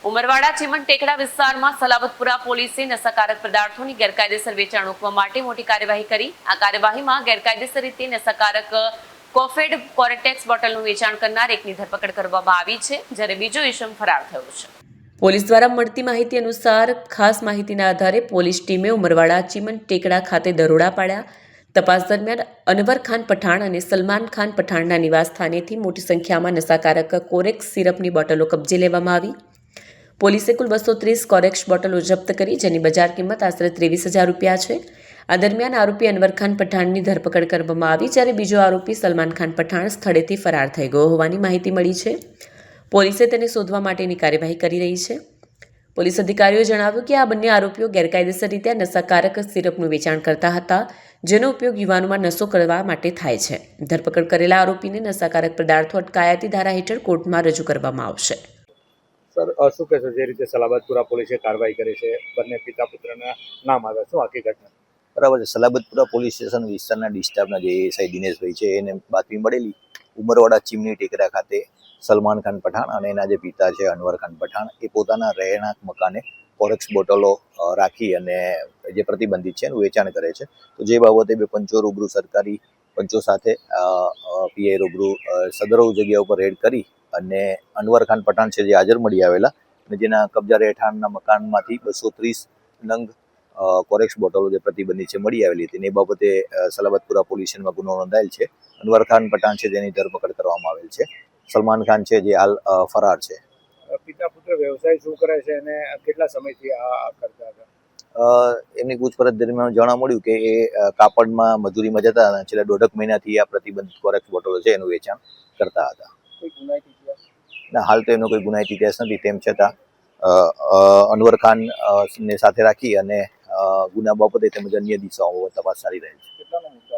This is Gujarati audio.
ઉમરવાડા ચીમન ટેકડા વિસ્તારમાં સલાબતપુરા પોલીસે નશાકારક પદાર્થોની ગેરકાયદેસર વેચાણ રોકવા માટે મોટી કાર્યવાહી કરી। આ કાર્યવાહીમાં ગેરકાયદેસર રીતે નશાકારક કોફેડ કોરેટેક્સ બોટલનું વેચાણ કરનાર એકની ધરપકડ કરવામાં આવી છે, જ્યારે બીજો ઇસમ ફરાર થયો છે। પોલીસ દ્વારા મળતી માહિતી અનુસાર ખાસ માહિતીના આધારે પોલીસ ટીમે ઉમરવાડા ચીમન ટેકડા ખાતે દરોડા પાડ્યા। તપાસ દરમિયાન અનવર ખાન પઠાણ અને સલમાન ખાન પઠાણના નિવાસ સ્થાનેથી મોટી સંખ્યામાં નશાકારક કોરેક્સ સિરપની બોટલો કબજે લેવામાં આવી। પોલીસે કુલ 230 કોરેક્સ બોટલો જપ્ત કરી, જેની બજાર કિંમત આશરે 23,000 રૂપિયા છે। આ દરમિયાન આરોપી અનવર ખાન પઠાણની ધરપકડ કરવામાં આવી, જ્યારે બીજો આરોપી સલમાન ખાન પઠાણ સ્થળેથી ફરાર થઈ ગયો હોવાની માહિતી મળી છે। પોલીસે તેને શોધવા માટેની કાર્યવાહી કરી રહી છે। પોલીસ અધિકારીઓએ જણાવ્યું કે આ બંને આરોપીઓ ગેરકાયદેસર રીતે નશાકારક સિરપનું વેચાણ કરતા હતા, જેનો ઉપયોગ યુવાનોમાં નશો કરવા માટે થાય છે। ધરપકડ કરેલા આરોપીને નશાકારક પદાર્થો અટકાયતી ધારા હેઠળ કોર્ટમાં રજૂ કરવામાં આવશે। સર, શું કહેશો? જે રીતે સલાબતપુરા પોલીસે કાર્યવાહી કરી છે, બંને પિતા પુત્રના નામ આવ્યા, શું આખી ઘટના? બરાબર છે। સલાબતપુરા પોલીસ સ્ટેશન વિસ્તારના ડિસ્ટાફના જે એએસઆઈ દિનેશભાઈ છે, એને બાતમી મળેલી ઉમરવાડા ચીમની ટેકરા ખાતે સલમાન ખાન પઠાણ અને એના જે પિતા છે અનવર ખાન પઠાણ એ પોતાના રહેણાંક મકાને કોરેક્સ બોટલો રાખી અને જે પ્રતિબંધિત છે એનું વેચાણ કરે છે। તો જે બાબતે બે પંચો રૂબરૂ સરકારી પંચો સાથે પીઆઈ રૂબરૂ સદરવ જગ્યા ઉપર રેડ કરી અને અનવર ખાન પઠાણ છે જે હાજર મળી આવેલા અને જેના કબજા રહેઠાણના મકાનમાંથી 230 નંગ કોરેક્સ બોટલો જે પ્રતિબંધિત છે મળી આવેલી હતી। એ બાબતે સલાબતપુરા પોલીસ સ્ટેશનમાં ગુનો નોંધાયેલ છે। અનવર ખાન પઠાણ છે જેની ધરપકડ કરવામાં આવેલ છે। સલમાન ખાન છે જે હાલ ફરાર છે। પિતા પુત્ર વ્યવસાય શું કરે છે અને કેટલા સમયથી આ કરતા હતા? એમની પૂછપરછ દરમિયાન જાણવા મળ્યું કે એ કાપડમાં મજૂરીમાં જતા અને છેલ્લા 1.5 મહિનાથી આ પ્રતિબંધિત કોરેક્સ બોટલો છે એનું વેચાણ કરતા હતા। કોઈ ગુનાહિત ઇતિહાસ? ના, હાલ તો એનો કોઈ ગુનાહિત ઇતિહાસ નથી। તેમ છતાં અનવર ખાન ને સાથે રાખી અને ગુના બાબતે તેમજ અન્ય દિશાઓ તપાસ ચાલી રહી છે।